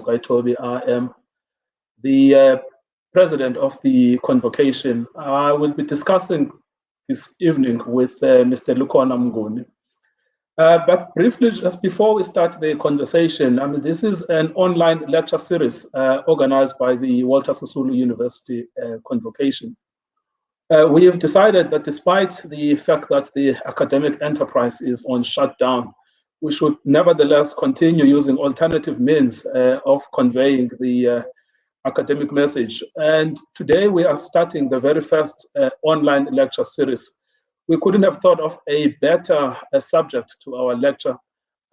Ngcukaitobi. I am the president of the convocation. I will be discussing this evening with Mr. Lukhona Mnguni. But briefly, just before we start the conversation, I mean, this is an online lecture series organized by the Walter Sisulu University convocation. We have decided that despite the fact that the academic enterprise is on shutdown, we should nevertheless continue using alternative means of conveying the academic message. And today we are starting the very first online lecture series. We couldn't have thought of a better subject to our lecture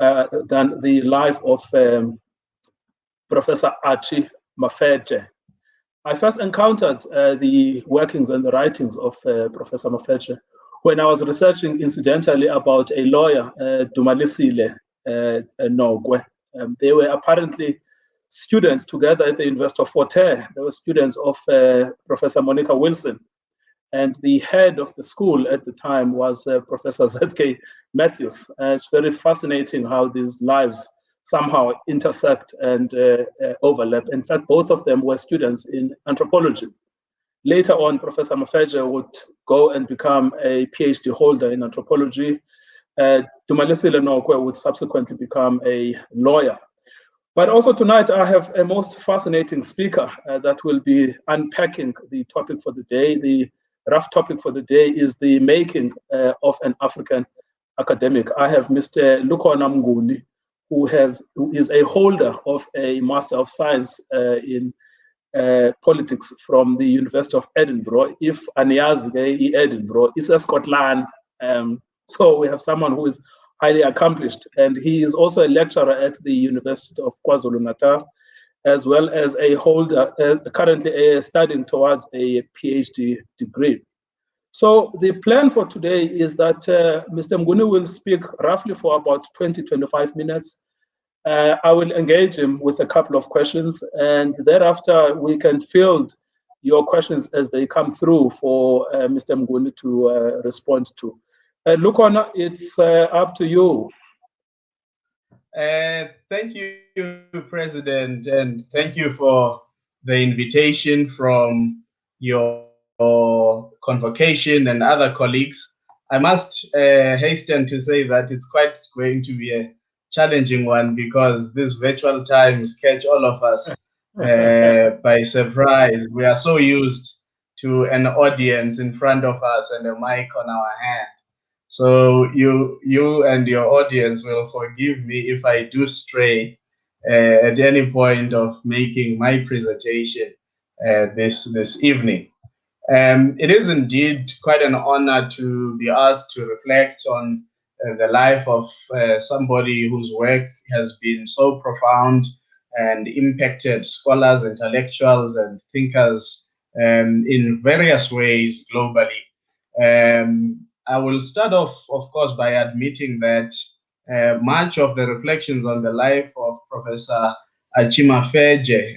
than the life of Professor Archie Mafeje. I first encountered the workings and the writings of Professor Mafeje when I was researching incidentally about a lawyer, Dumalisile Nogwe. They were apparently students together at the University of Fort Hare. They were students of Professor Monica Wilson. And the head of the school at the time was Professor Z.K. Matthews. It's very fascinating how these lives somehow intersect and overlap. In fact, both of them were students in anthropology. Later on, Professor Mafeje would go and become a PhD holder in anthropology. Dumalisile Nogwe would subsequently become a lawyer. But also tonight, I have a most fascinating speaker that will be unpacking the topic for the day. The rough topic for the day is the making of an African academic. I have Mr. Lukhona Mnguni, who is a holder of a Master of Science in politics from the University of Edinburgh. If Aniyazi Edinburgh is a Scotland, so we have someone who is highly accomplished, and he is also a lecturer at the University of KwaZulu Natal, as well as a holder, currently studying towards a PhD degree. So the plan for today is that Mr. Mnguni will speak roughly for about 20-25 minutes. I will engage him with a couple of questions, and thereafter we can field your questions as they come through for Mr. Mnguni to respond to. Lukhona, it's up to you. Thank you, President, and thank you for the invitation from your convocation and other colleagues. I must hasten to say that it's quite going to be a challenging one because these virtual times catch all of us by surprise. We are so used to an audience in front of us and a mic on our hand. So you and your audience will forgive me if I do stray at any point of making my presentation this evening. It is indeed quite an honor to be asked to reflect on the life of somebody whose work has been so profound and impacted scholars, intellectuals, and thinkers in various ways globally. I will start off, of course, by admitting that much of the reflections on the life of Professor Archie Mafeje,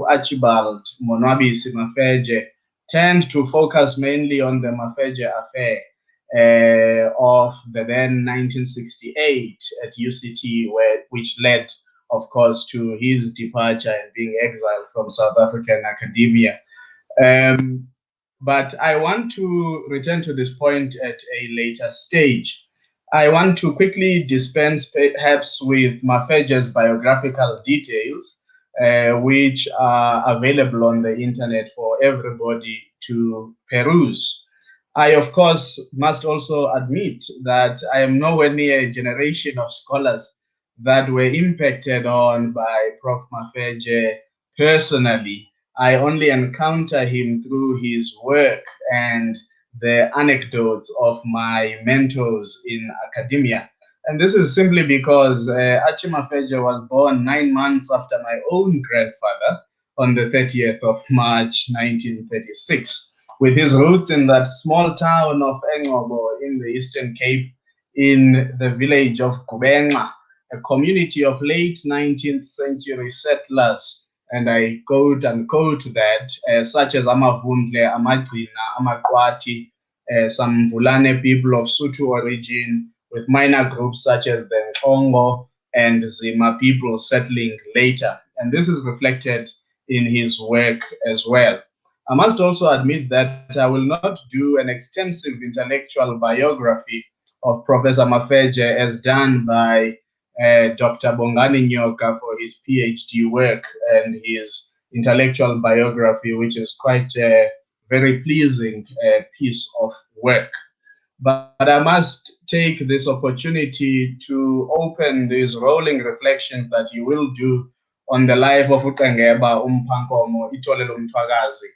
Archibald Monwabisi Mafeje, tend to focus mainly on the Mafeje affair of the then 1968 at UCT, which led, of course, to his departure and being exiled from South African academia. But I want to return to this point at a later stage. I want to quickly dispense perhaps with Mafeje's biographical details, which are available on the internet for everybody to peruse. I, of course, must also admit that I am nowhere near a generation of scholars that were impacted on by Prof. Mafeje personally. I only encounter him through his work and the anecdotes of my mentors in academia. And this is simply because Archie Mafeje was born 9 months after my own grandfather on the 30th of March, 1936. With his roots in that small town of Engcobo in the Eastern Cape, in the village of Kubenga, a community of late 19th century settlers, and I quote unquote that, such as Amavundle, Amagcina, Amaqwati, some Vulane people of Sotho origin, with minor groups such as the Nkongo and Zima people settling later. and this is reflected in his work as well. I must also admit that I will not do an extensive intellectual biography of Professor Mafeje as done by Dr. Bongani Nyoka for his PhD work and his intellectual biography, which is quite a very pleasing piece of work. But I must take this opportunity to open these rolling reflections that you will do on the life of uKengeba Umphankomo Itolelo Mthwakazi,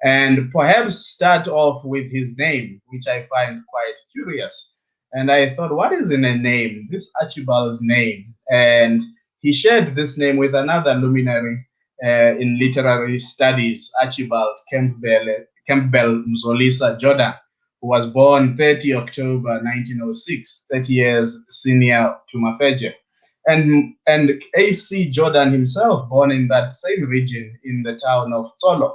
and perhaps start off with his name, which I find quite curious. And I thought, what is in a name, this Archibald name? And he shared this name with another luminary in literary studies, Archibald Campbell Mzolisa Jordan, who was born 30 October 1906, 30 years senior to Mafeje. And A.C. Jordan himself, born in that same region in the town of Tsolo.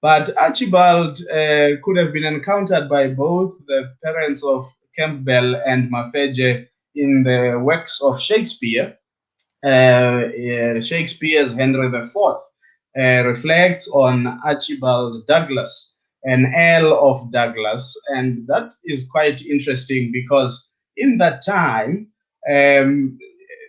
But Archibald could have been encountered by both the parents of Campbell and Mafeje in the works of Shakespeare. Shakespeare's Henry IV reflects on Archibald Douglas, an Earl of Douglas, and that is quite interesting because in that time,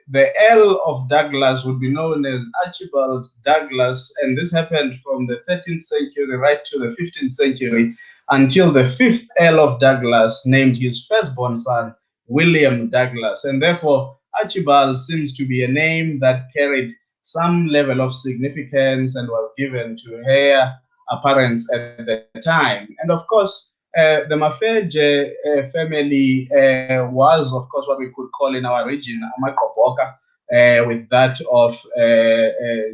the Earl of Douglas would be known as Archibald Douglas, and this happened from the 13th century right to the 15th century until the 5th Earl of Douglas named his firstborn son William Douglas, and therefore Archibald seems to be a name that carried some level of significance and was given to heir apparents at the time. And of course, the Mafeje family was, of course, what we could call in our region Amaqoboka, with that of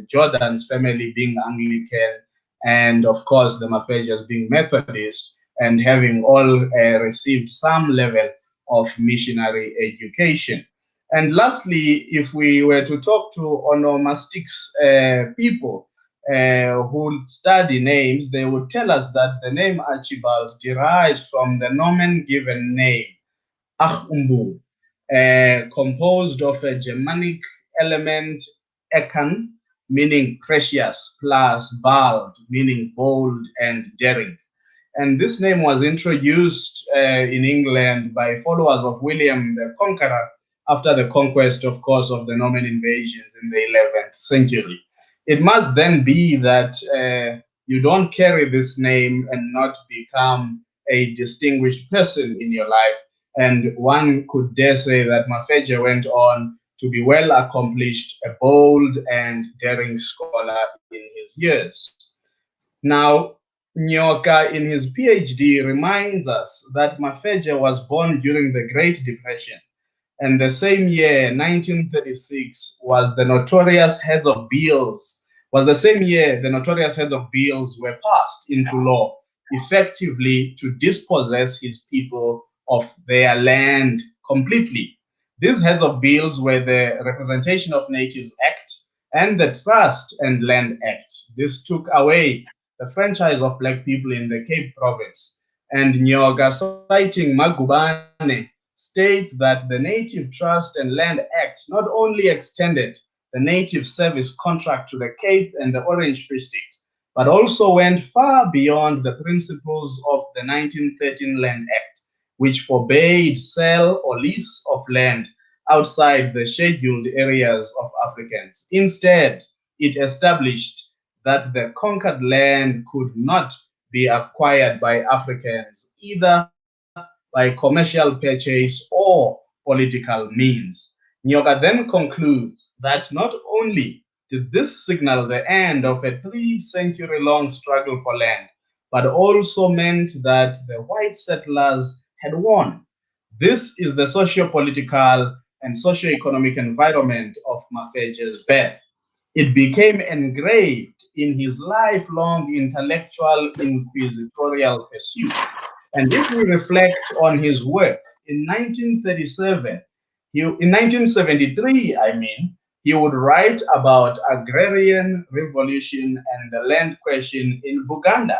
Jordan's family being Anglican, and of course the Mafejes being Methodist, and having all received some level of missionary education. And lastly, if we were to talk to onomastics people who study names, they would tell us that the name Archibald derives from the Norman given name Achumbu, composed of a Germanic element ekan, meaning precious, plus bald, meaning bold and daring. And this name was introduced in England by followers of William the Conqueror after the conquest, of course, of the Norman invasions in the 11th century. It must then be that you don't carry this name and not become a distinguished person in your life. And one could dare say that Mafeje went on to be well accomplished, a bold and daring scholar in his years. Now, Nyoka in his PhD reminds us that Mafeje was born during the Great Depression. And the same year, 1936, was the notorious heads of bills, was the same year the notorious heads of bills were passed into law, effectively to dispossess his people of their land completely. These heads of bills were the Representation of Natives Act and the Trust and Land Act. This took away the franchise of Black people in the Cape Province. And Nyoga, citing Magubane, states that the Native Trust and Land Act not only extended the native service contract to the Cape and the Orange Free State, but also went far beyond the principles of the 1913 Land Act, which forbade sale or lease of land outside the scheduled areas of Africans. Instead, it established that the conquered land could not be acquired by Africans either by commercial purchase or political means. Nyoka then concludes that not only did this signal the end of a 3-century-long struggle for land, but also meant that the white settlers had won. This is the socio-political and socio-economic environment of Mafeje's birth. It became engraved in his lifelong intellectual inquisitorial pursuits. And if we reflect on his work, in 1937, in 1973, he would write about agrarian revolution and the land question in Buganda.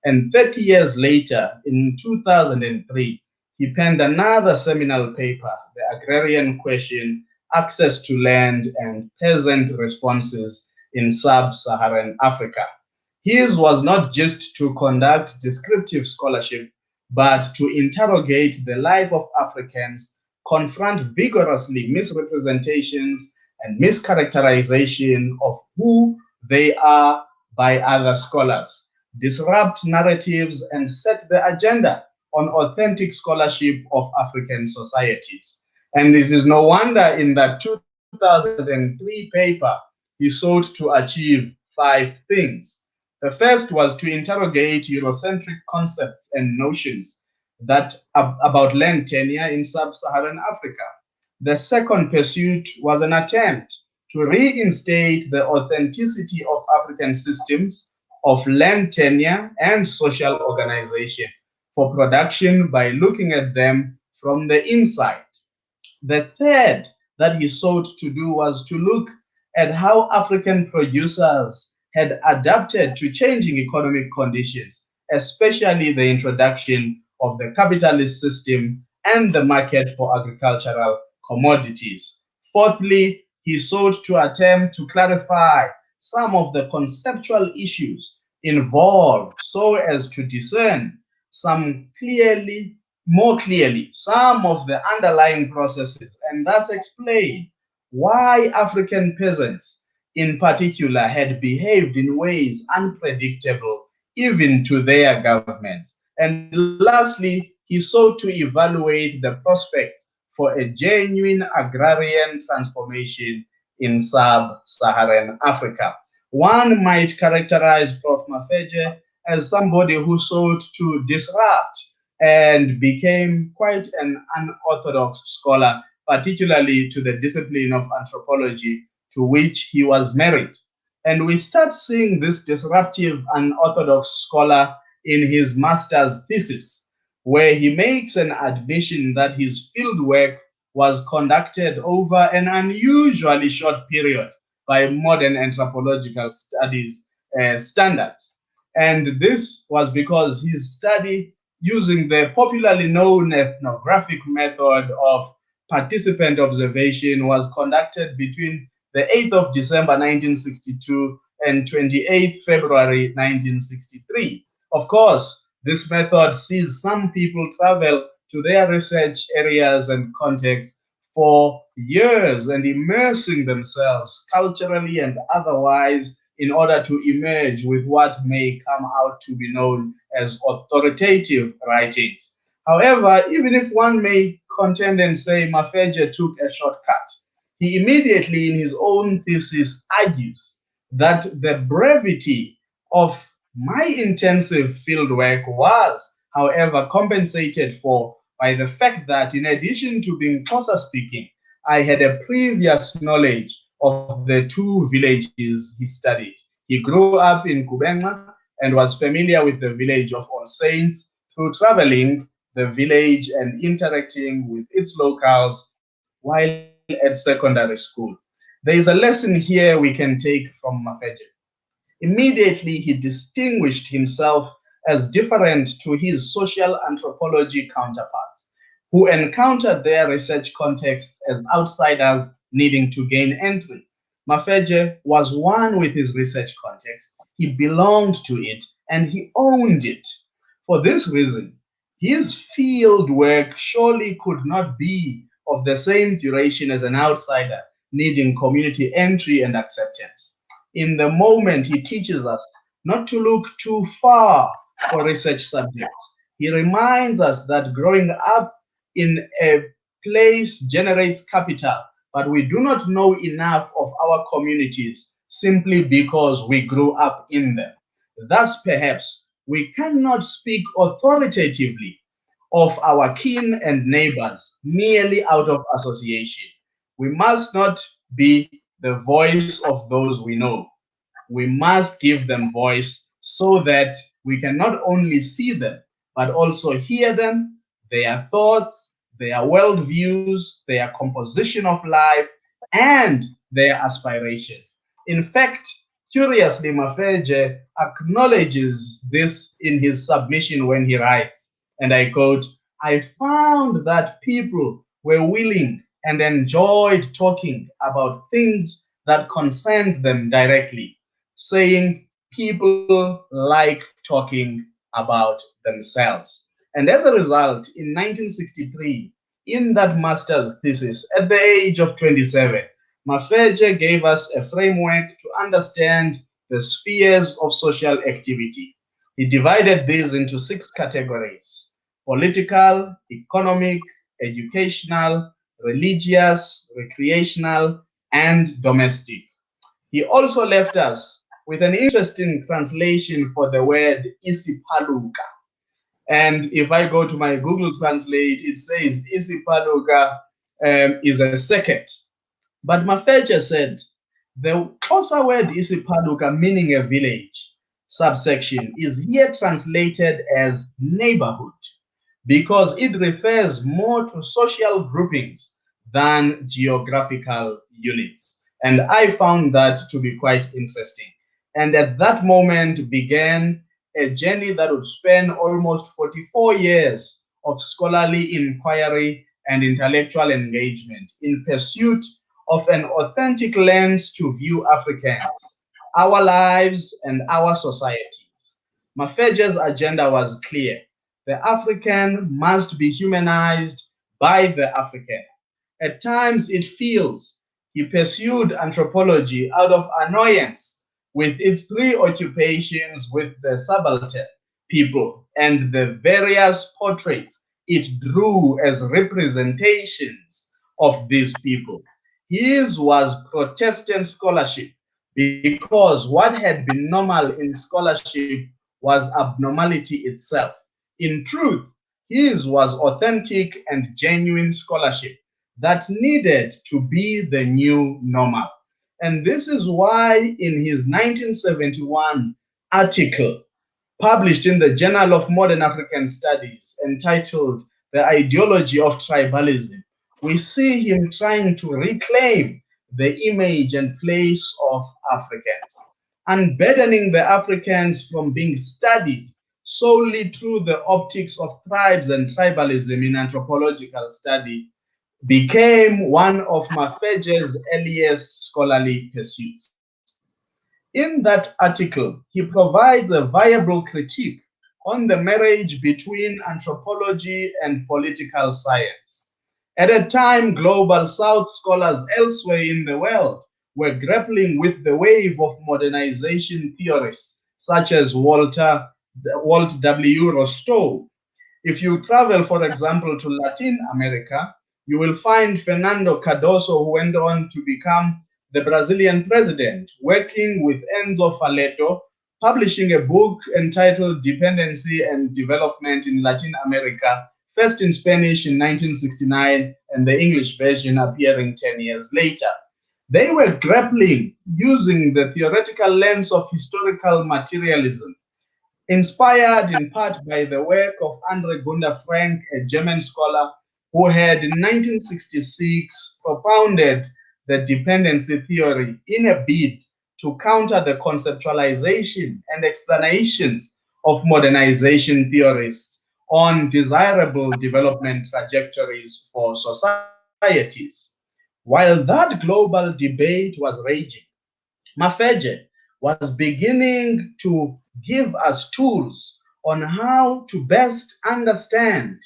And 30 years later, in 2003, he penned another seminal paper, The Agrarian Question, Access to Land and Peasant Responses in sub-Saharan Africa. His was not just to conduct descriptive scholarship, but to interrogate the life of Africans, confront vigorously misrepresentations and mischaracterization of who they are by other scholars, disrupt narratives, and set the agenda on authentic scholarship of African societies. And it is no wonder in that 2003 paper, he sought to achieve 5 things. The first was to interrogate Eurocentric concepts and notions that about land tenure in sub-Saharan Africa. The second pursuit was an attempt to reinstate the authenticity of African systems of land tenure and social organization for production by looking at them from the inside. The third that he sought to do was to look at how African producers had adapted to changing economic conditions, especially the introduction of the capitalist system and the market for agricultural commodities. Fourthly, he sought to attempt to clarify some of the conceptual issues involved so as to discern more clearly some of the underlying processes and thus explain why African peasants in particular had behaved in ways unpredictable even to their governments. And lastly, he sought to evaluate the prospects for a genuine agrarian transformation in sub-Saharan Africa. One might characterize Prof. Mafeje as somebody who sought to disrupt and became quite an unorthodox scholar, particularly to the discipline of anthropology, to which he was married. And we start seeing this disruptive unorthodox scholar in his master's thesis, where he makes an admission that his fieldwork was conducted over an unusually short period by modern anthropological studies standards. And this was because his study using the popularly known ethnographic method of participant observation was conducted between the 8th of December 1962 and 28th February 1963. Of course, this method sees some people travel to their research areas and contexts for years and immersing themselves culturally and otherwise in order to emerge with what may come out to be known as authoritative writings. However, even if one may contend and say Mafeje took a shortcut, he immediately in his own thesis argues that the brevity of my intensive fieldwork was, however, compensated for by the fact that in addition to being Xhosa speaking, I had a previous knowledge of the 2 villages he studied. He grew up in Kubenga and was familiar with the village of All Saints through traveling the village and interacting with its locals while at secondary school. There is a lesson here we can take from Mafeje. Immediately, he distinguished himself as different to his social anthropology counterparts, who encountered their research contexts as outsiders needing to gain entry. Mafeje was one with his research context. He belonged to it and he owned it. For this reason, his field work surely could not be of the same duration as an outsider needing community entry and acceptance. In the moment, he teaches us not to look too far for research subjects. He reminds us that growing up in a place generates capital, but we do not know enough of our communities simply because we grew up in them. Thus, perhaps, we cannot speak authoritatively of our kin and neighbors merely out of association. We must not be the voice of those we know. We must give them voice so that we can not only see them, but also hear them, their thoughts, their worldviews, their composition of life, and their aspirations. In fact, curiously, Mafeje acknowledges this in his submission when he writes, and I quote, "I found that people were willing and enjoyed talking about things that concerned them directly, saying people like talking about themselves. And as a result, in 1963, in that master's thesis, at the age of 27, Mafeje gave us a framework to understand the spheres of social activity. He divided these into 6 categories: political, economic, educational, religious, recreational, and domestic. He also left us with an interesting translation for the word isipaluka. And if I go to my Google Translate, it says isipaluka is a circuit. But Mafeje said the Xhosa word isipaluka, meaning a village, subsection, is here translated as neighborhood, because it refers more to social groupings than geographical units. And I found that to be quite interesting. And at that moment began a journey that would span almost 44 years of scholarly inquiry and intellectual engagement in pursuit of an authentic lens to view Africans, our lives, and our societies. Mafeje's agenda was clear. The African must be humanized by the African. At times it feels he pursued anthropology out of annoyance with its preoccupations with the subaltern people and the various portraits it drew as representations of these people. His was Protestant scholarship, because what had been normal in scholarship was abnormality itself. In truth, his was authentic and genuine scholarship that needed to be the new normal. And this is why in his 1971 article published in the Journal of Modern African Studies entitled The Ideology of Tribalism, we see him trying to reclaim the image and place of Africans, unburdening the Africans from being studied solely through the optics of tribes and tribalism in anthropological study became one of Mafeje's earliest scholarly pursuits. In that article, he provides a viable critique on the marriage between anthropology and political science. At a time, global South scholars elsewhere in the world were grappling with the wave of modernization theorists, such as Walt W. Rostow. If you travel, for example, to Latin America, you will find Fernando Cardoso, who went on to become the Brazilian president, working with Enzo Faleto, publishing a book entitled Dependency and Development in Latin America, first in Spanish in 1969, and the English version appearing 10 years later. They were grappling using the theoretical lens of historical materialism, inspired in part by the work of Andre Gunder Frank, a German scholar who had in 1966 propounded the dependency theory in a bid to counter the conceptualization and explanations of modernization theorists on desirable development trajectories for societies. While that global debate was raging, Mafeje was beginning to give us tools on how to best understand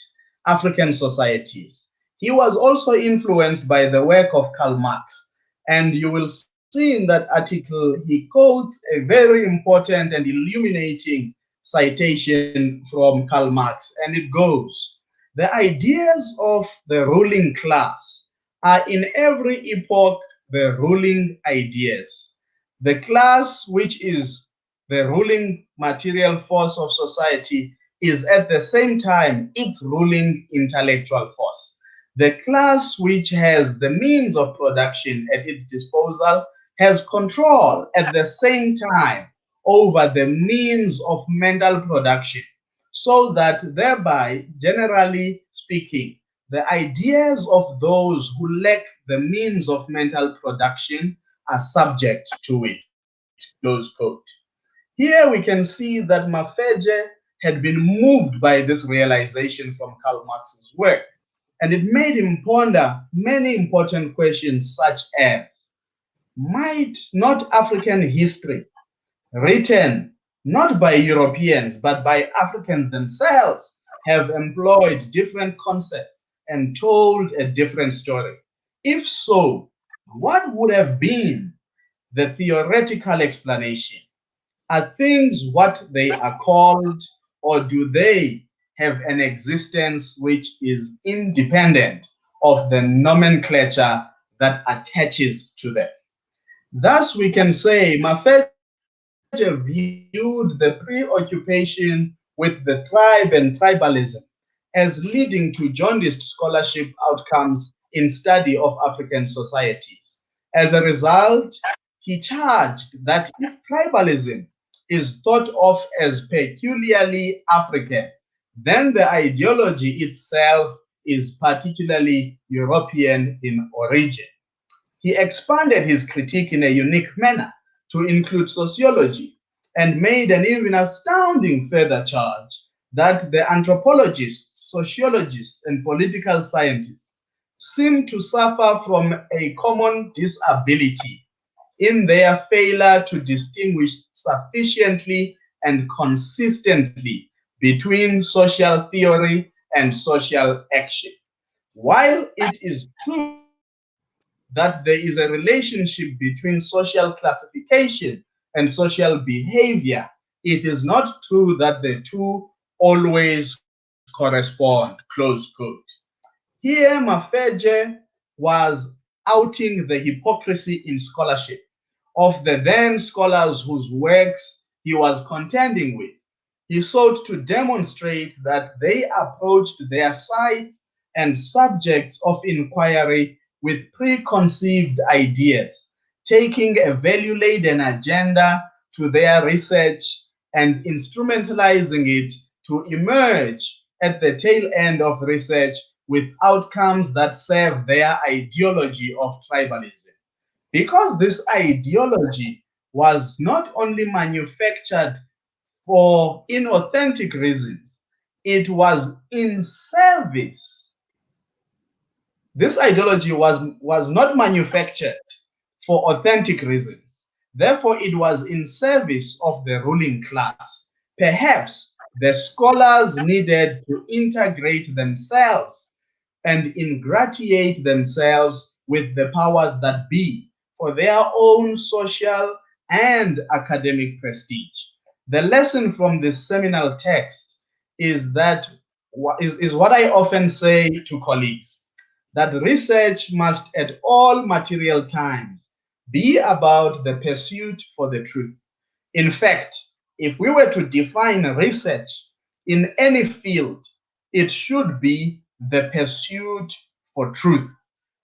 African societies. He was also influenced by the work of Karl Marx, and you will see in that article he quotes a very important and illuminating citation from Karl Marx, and it goes, "The ideas of the ruling class are in every epoch the ruling ideas. The class which is the ruling material force of society is at the same time its ruling intellectual force. The class which has the means of production at its disposal has control at the same time over the means of mental production, so that thereby, generally speaking, the ideas of those who lack the means of mental production are subject to it." Close quote. Here we can see that Mafeje had been moved by this realization from Karl Marx's work, and it made him ponder many important questions such as, might not African history, written not by Europeans, but by Africans themselves, have employed different concepts and told a different story? If so, what would have been the theoretical explanation? Are things what they are called, or do they have an existence which is independent of the nomenclature that attaches to them? Thus, we can say Mafeje viewed the preoccupation with the tribe and tribalism as leading to jaundiced scholarship outcomes in study of African societies. As a result, he charged that if tribalism is thought of as peculiarly African, then the ideology itself is particularly European in origin. He expanded his critique in a unique manner to include sociology and made an even astounding further charge that the anthropologists, sociologists, and political scientists seem to suffer from a common disability in their failure to distinguish sufficiently and consistently between social theory and social action. While it is true that there is a relationship between social classification and social behavior, it is not true that the two always correspond, close quote. Here, Mafeje was outing the hypocrisy in scholarship of the then scholars whose works he was contending with. He sought to demonstrate that they approached their sites and subjects of inquiry with preconceived ideas, taking a value-laden agenda to their research and instrumentalizing it to emerge at the tail end of research with outcomes that serve their ideology of tribalism. Because this ideology was not only manufactured for inauthentic reasons, it was in service. This ideology was not manufactured for authentic reasons. Therefore, it was in service of the ruling class. Perhaps the scholars needed to integrate themselves and ingratiate themselves with the powers that be for their own social and academic prestige. The lesson from this seminal text is that is what I often say to colleagues, that research must at all material times be about the pursuit for the truth. In fact, if we were to define research in any field, it should be the pursuit for truth,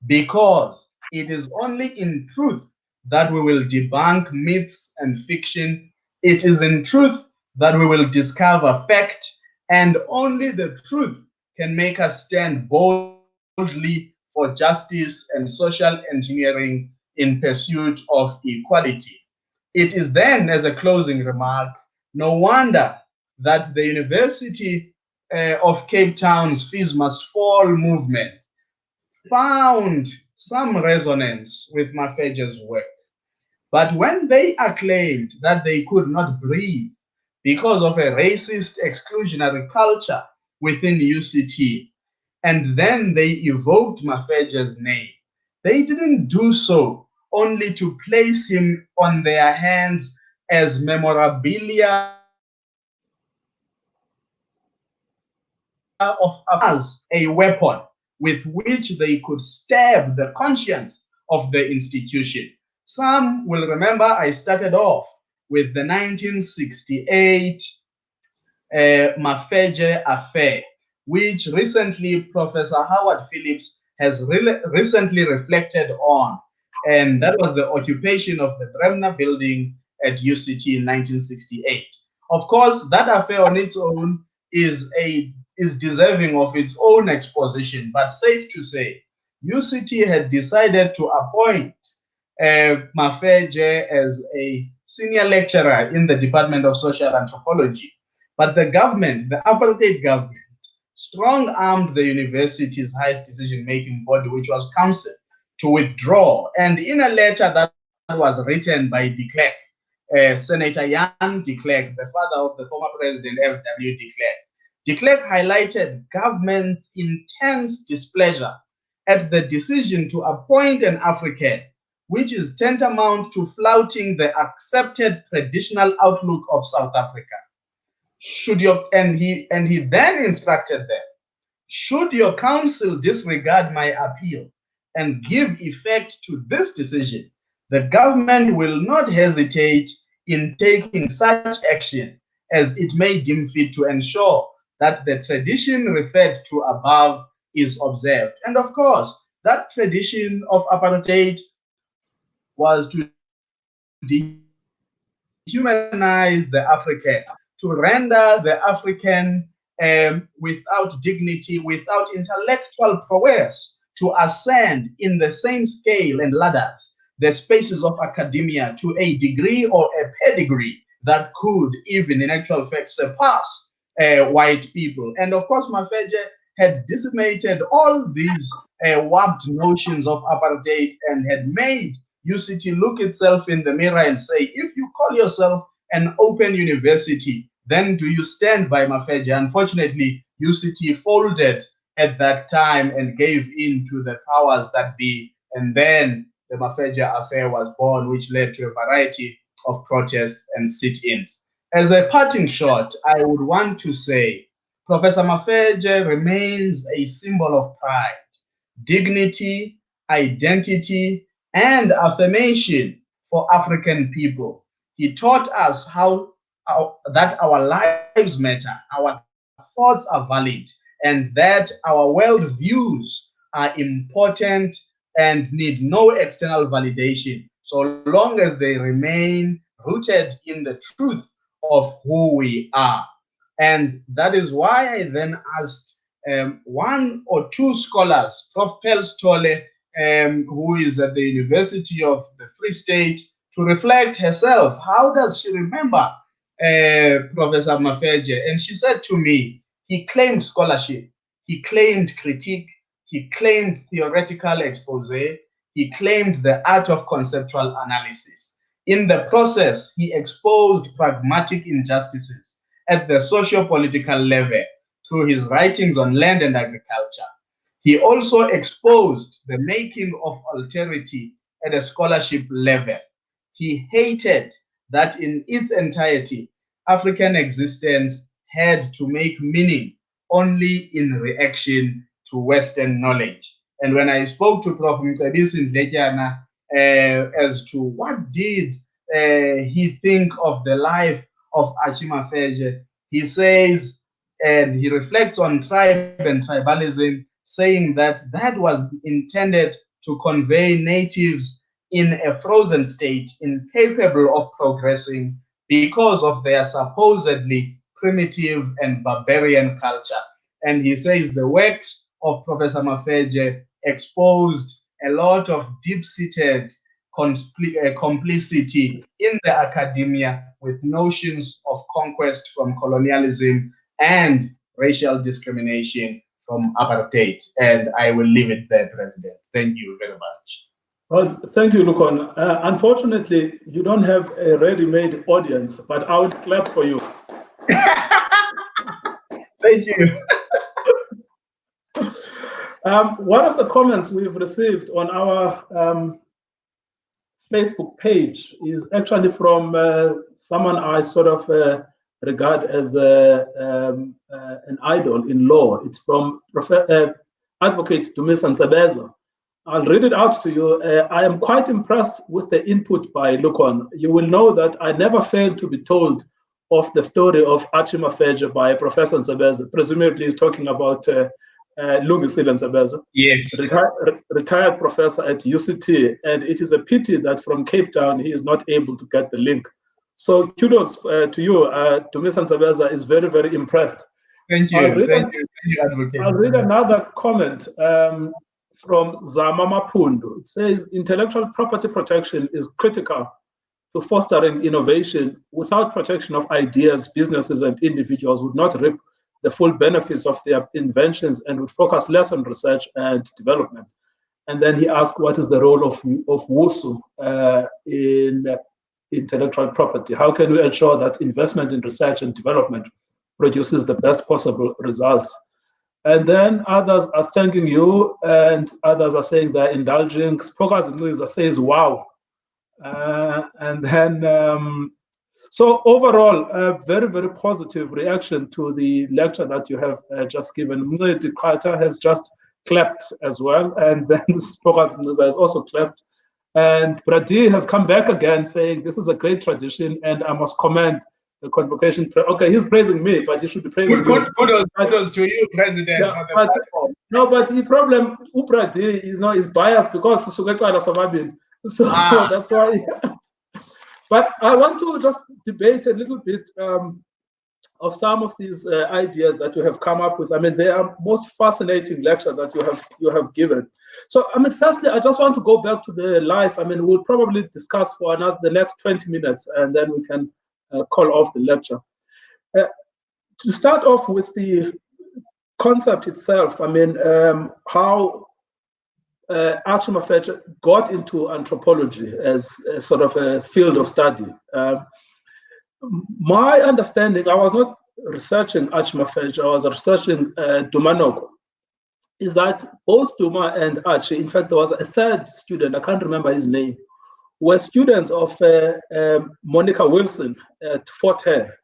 because it is only in truth that we will debunk myths and fiction. It is in truth that we will discover fact, and only the truth can make us stand boldly for justice and social engineering in pursuit of equality. It is then, as a closing remark, no wonder that the University of Cape Town's Fees Must Fall movement found some resonance with Mafeje's work. But when they acclaimed that they could not breathe because of a racist exclusionary culture within UCT, and then they evoked Mafeje's name, they didn't do so only to place him on their hands as memorabilia of as a weapon with which they could stab the conscience of the institution. Some will remember I started off with the 1968 Mafeje affair, which recently Professor Howard Phillips has recently reflected on. And that was the occupation of the Bremner building at UCT in 1968. Of course, that affair on its own is deserving of its own exposition, but safe to say, UCT had decided to appoint Mafeje as a senior lecturer in the Department of Social Anthropology. But the government, the apartheid government, strong-armed the university's highest decision-making body, which was council, to withdraw. And in a letter that was written by de Klerk, Senator Jan de Klerk, the father of the former president F.W. de Klerk. De Klerk highlighted government's intense displeasure at the decision to appoint an African, which is tantamount to flouting the accepted traditional outlook of South Africa. And he then instructed them, should your council disregard my appeal and give effect to this decision, the government will not hesitate in taking such action as it may deem fit to ensure that the tradition referred to above is observed. And of course, that tradition of apartheid was to dehumanize the African, to render the African without dignity, without intellectual prowess, to ascend in the same scale and ladders, the spaces of academia to a degree or a pedigree that could even in actual fact surpass white people. And of course, Mafeje had decimated all these warped notions of apartheid and had made UCT look itself in the mirror and say, if you call yourself an open university, then do you stand by Mafeje? Unfortunately, UCT folded at that time and gave in to the powers that be. And then the Mafeje affair was born, which led to a variety of protests and sit-ins. As a parting shot, I would want to say, Professor Mafeje remains a symbol of pride, dignity, identity, and affirmation for African people. He taught us that our lives matter, our thoughts are valid, and that our world views are important and need no external validation, so long as they remain rooted in the truth of who we are. And that is why I then asked one or two scholars, Prof. Pelstole, who is at the University of the Free State, to reflect herself. How does she remember Professor Mafeje? And she said to me, he claimed scholarship, he claimed critique, he claimed theoretical expose, he claimed the art of conceptual analysis. In the process, he exposed pragmatic injustices at the socio-political level through his writings on land and agriculture. He also exposed the making of alterity at a scholarship level. He hated that in its entirety, African existence had to make meaning only in reaction to Western knowledge. And when I spoke to Prof. Mcebisi Ndletyana as to what did he think of the life of Archie Mafeje, he says, and he reflects on tribe and tribalism, saying that that was intended to convey natives in a frozen state, incapable of progressing because of their supposedly primitive and barbarian culture. And he says the works of Professor Mafeje exposed a lot of deep-seated complicity in the academia with notions of conquest from colonialism and racial discrimination from apartheid. And I will leave it there, President. Thank you very much. Well, thank you, Lukhona. Unfortunately, you don't have a ready-made audience, but I would clap for you. Thank you. One of the comments we've received on our Facebook page is actually from someone I sort of regard as an idol in law. It's from Advocate Dumisa Nsebeza. I'll read it out to you. I am quite impressed with the input by Lukhona. You will know that I never fail to be told of the story of Archie Mafeje by Professor Nsebeza. Presumably he's talking about Lungisile Nsebeza. Yes. Retired professor at UCT. And it is a pity that from Cape Town, he is not able to get the link. So kudos to you. Dumisa Nsebeza is very, very impressed. Thank you. Thank you, Advocate. I'll read another comment from Zama Mapundu. It says, intellectual property protection is critical to fostering innovation. Without protection of ideas, businesses and individuals would not reap the full benefits of their inventions and would focus less on research and development. And then he asked, what is the role of WUSU in intellectual property? How can we ensure that investment in research and development produces the best possible results? And then others are thanking you, and others are saying they're indulging. Spokazinciza says, wow. And then, so overall, a very, very positive reaction to the lecture that you have just given. Mngcidi Qatha has just clapped as well, and then Spokazinciza has also clapped. And Brady has come back again saying, this is a great tradition, and I must commend the convocation. Okay, he's praising me, but he should be praising you. Kudos to you, President. Yeah, no, but the problem, Brady is biased because so that's why. But I want to just debate a little bit of some of these ideas that you have come up with. I mean, they are most fascinating lecture that you have given. So, I mean, firstly, I just want to go back to the life. I mean, we'll probably discuss for the next 20 minutes, and then we can call off the lecture. To start off with the concept itself, I mean, how Archie Mafeje got into anthropology as a sort of a field of study. My understanding, I was not researching Archie Mafeje, I was researching Duma Noko, is that both Duma and Archie, in fact, there was a third student, I can't remember his name, were students of Monica Wilson at Fort Hare.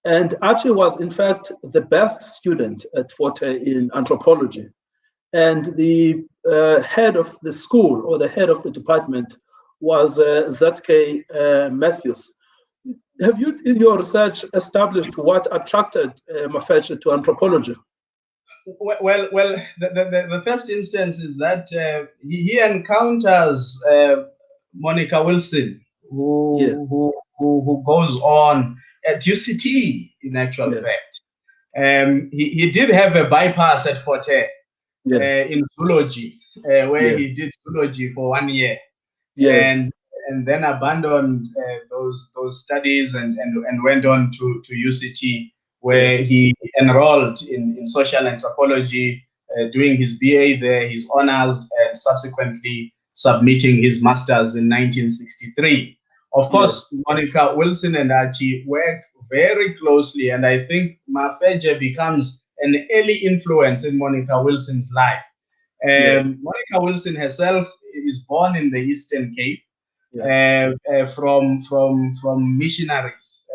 And Archie was, in fact, the best student at Fort Hare in anthropology. And the head of the school, or the head of the department, was Z.K. Matthews. Have you, in your research, established what attracted Mafeje to anthropology? Well, the first instance is that he encounters Monica Wilson, who goes on at UCT, in actual fact. He did have a bypass at Fort Hare in zoology, where he did zoology for 1 year. And then abandoned those studies and went on to UCT, where he enrolled in social anthropology, doing his BA there, his honors, and subsequently submitting his master's in 1963. Of course, Monica Wilson and Archie work very closely, and I think Mafeje becomes an early influence in Monica Wilson's life. Monica Wilson herself is born in the Eastern Cape. From missionaries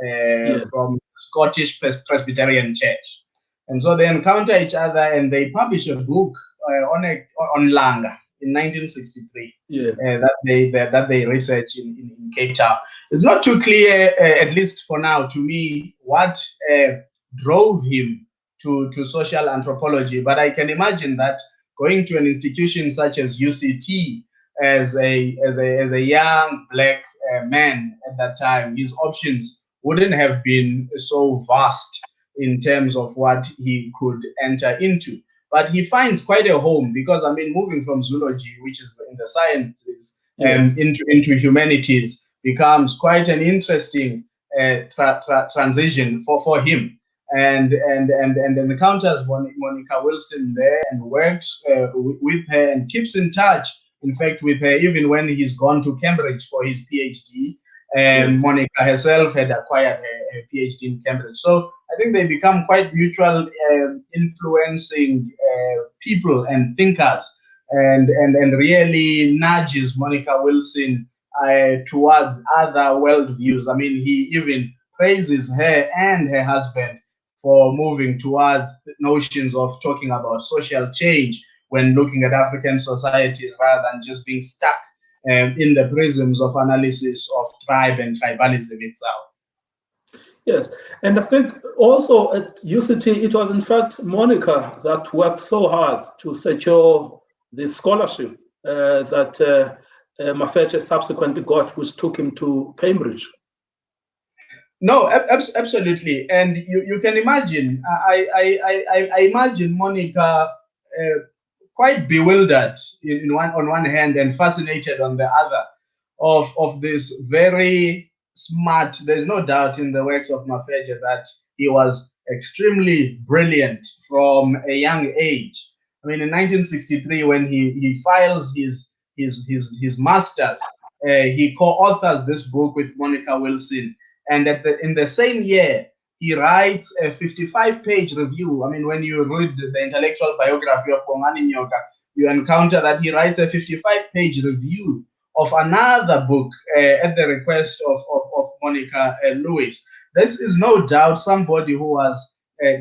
from Scottish Presbyterian Church, and so they encounter each other and they publish a book on Langa in 1963 that they research in Cape Town. It's not too clear, at least for now, to me, what drove him to social anthropology, but I can imagine that going to an institution such as UCT as a young black man at that time, his options wouldn't have been so vast in terms of what he could enter into. But he finds quite a home, because, I mean, moving from zoology, which is in the sciences, into humanities becomes quite an interesting transition for him. And encounters Monica Wilson there and works with her and keeps in touch, in fact, with her even when he's gone to Cambridge for his PhD. Monica herself had acquired her PhD in Cambridge. So I think they become quite mutual, influencing people and thinkers, and really nudges Monica Wilson towards other worldviews. I mean, he even praises her and her husband for moving towards notions of talking about social change when looking at African societies, rather than just being stuck in the prisms of analysis of tribe and tribalism itself. Yes, and I think also at UCT, it was in fact Monica that worked so hard to secure the scholarship that Mafeje subsequently got, which took him to Cambridge. No, absolutely, and you can imagine. I imagine Monica quite bewildered on one hand and fascinated on the other of this very smart. There's no doubt in the works of Mafeje that he was extremely brilliant from a young age, I mean, in 1963, when he files his master's, he co-authors this book with Monica Wilson, and in the same year, he writes a 55-page review. I mean, when you read the intellectual biography of Bongani Nyoka, you encounter that he writes a 55-page review of another book at the request of Monica Lewis. This is no doubt somebody who was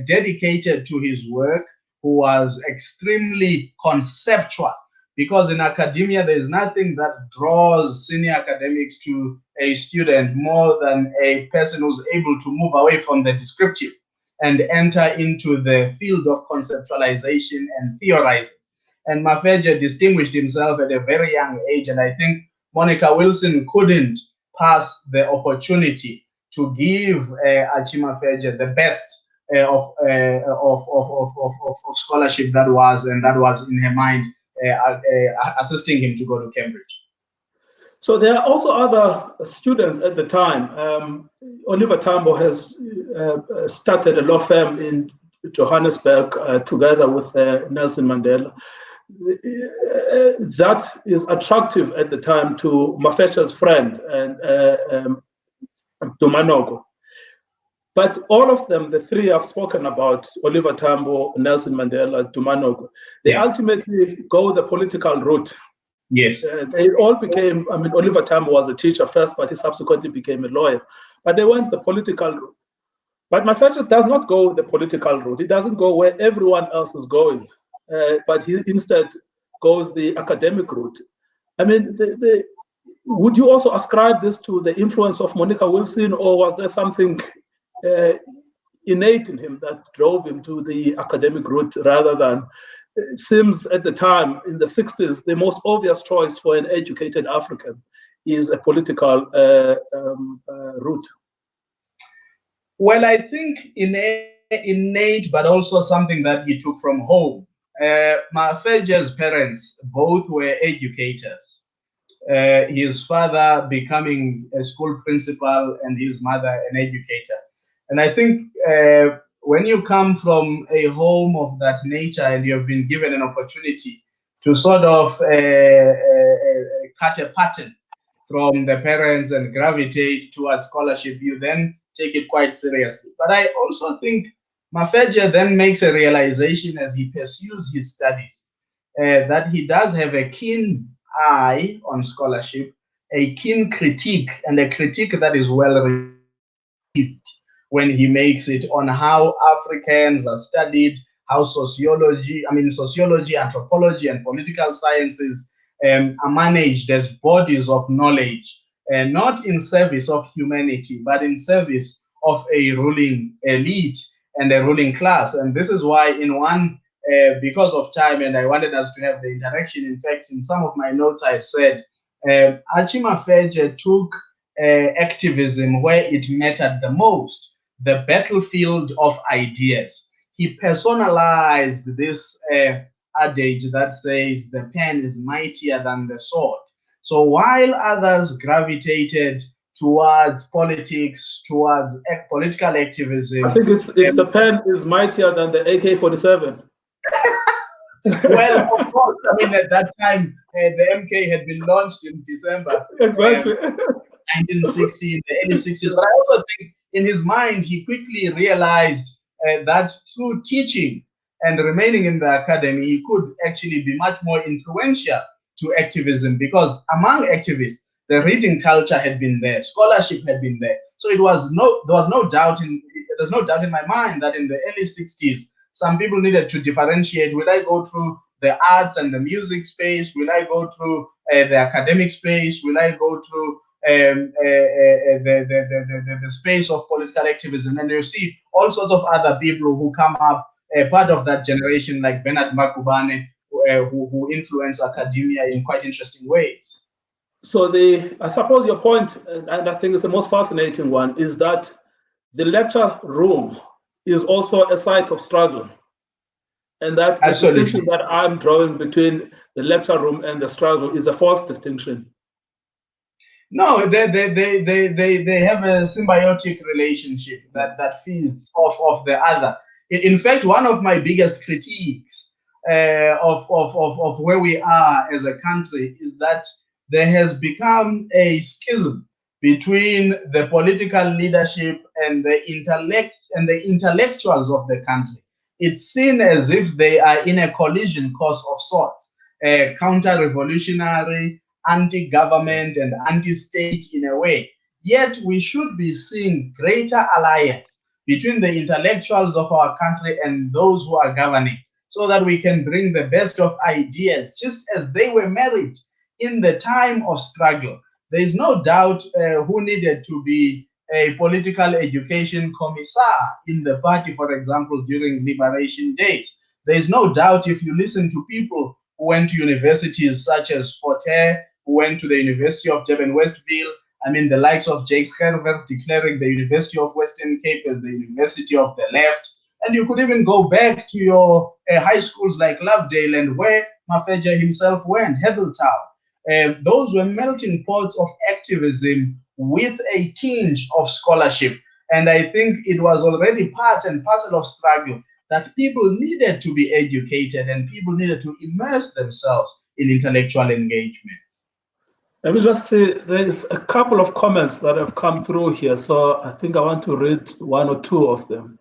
dedicated to his work, who was extremely conceptual, because in academia, there is nothing that draws senior academics to a student more than a person who's able to move away from the descriptive and enter into the field of conceptualization and theorizing. And Mafeje distinguished himself at a very young age, and I think Monica Wilson couldn't pass the opportunity to give Archie Mafeje the best of scholarship that was in her mind, assisting him to go to Cambridge. So there are also other students at the time. Oliver Tambo has started a law firm in Johannesburg together with Nelson Mandela. That is attractive at the time to Mafeje's friend and Dumanogo. But all of them, the three I've spoken about, Oliver Tambo, Nelson Mandela, Dumanogo, they ultimately go the political route. Yes. They all became, I mean, Oliver Tambo was a teacher first, but he subsequently became a lawyer. But they went the political route. But Mafeje does not go the political route. He doesn't go where everyone else is going, but he instead goes the academic route. I mean, would you also ascribe this to the influence of Monica Wilson, or was there something innate in him that drove him to the academic route rather than, it seems at the time in the 60s, the most obvious choice for an educated African is a political route? Well, I think innate, but also something that he took from home. Mafeje's parents both were educators. His father becoming a school principal and his mother an educator. And I think when you come from a home of that nature and you have been given an opportunity to sort of cut a pattern from the parents and gravitate towards scholarship, you then take it quite seriously. But I also think Mafeje then makes a realization as he pursues his studies that he does have a keen eye on scholarship, a keen critique, and a critique that is well received when he makes it on how Africans are studied, how sociology, anthropology, and political sciences are managed as bodies of knowledge, not in service of humanity, but in service of a ruling elite and a ruling class. And this is why in one, because of time, and I wanted us to have the interaction, in fact, in some of my notes I said, Archie Mafeje took activism where it mattered the most, the battlefield of ideas. He personalized this adage that says the pen is mightier than the sword. So while others gravitated towards politics, towards political activism, I think it's the pen is mightier than the AK-47. Well, of course, I mean, at that time, the MK had been launched in December. Exactly. 1960, the early 60s. But I also think in his mind, he quickly realized that through teaching and remaining in the academy, he could actually be much more influential to activism, because among activists, the reading culture had been there, scholarship had been there. So there was no doubt in my mind that in the early 60s, some people needed to differentiate. Will I go through the arts and the music space? Will I go through the academic space? Will I go through the space of political activism? And you see all sorts of other people who come up, part of that generation, like Bernard Makubane, who influence academia in quite interesting ways. So I suppose your point, and I think it's the most fascinating one, is that the lecture room is also a site of struggle. And that the distinction that I'm drawing between the lecture room and the struggle is a false distinction. No, they have a symbiotic relationship that feeds off of the other. In fact, one of my biggest critiques of where we are as a country is that there has become a schism between the political leadership and the intellectuals of the country. It's seen as if they are in a collision course of sorts, counter-revolutionary, anti-government and anti-state in a way. Yet we should be seeing greater alliance between the intellectuals of our country and those who are governing, so that we can bring the best of ideas, just as they were married in the time of struggle. There is no doubt who needed to be a political education commissar in the party, for example, during liberation days. There is no doubt if you listen to people who went to universities such as Forte, who went to the University of Durban Westville, I mean, the likes of Jake Gerber declaring the University of Western Cape as the University of the Left. And you could even go back to your high schools like Lovedale and where Mafeje himself went, Heathertown. Those were melting pots of activism with a tinge of scholarship. And I think it was already part and parcel of struggle that people needed to be educated and people needed to immerse themselves in intellectual engagements. Let me just say there's a couple of comments that have come through here. So I think I want to read one or two of them.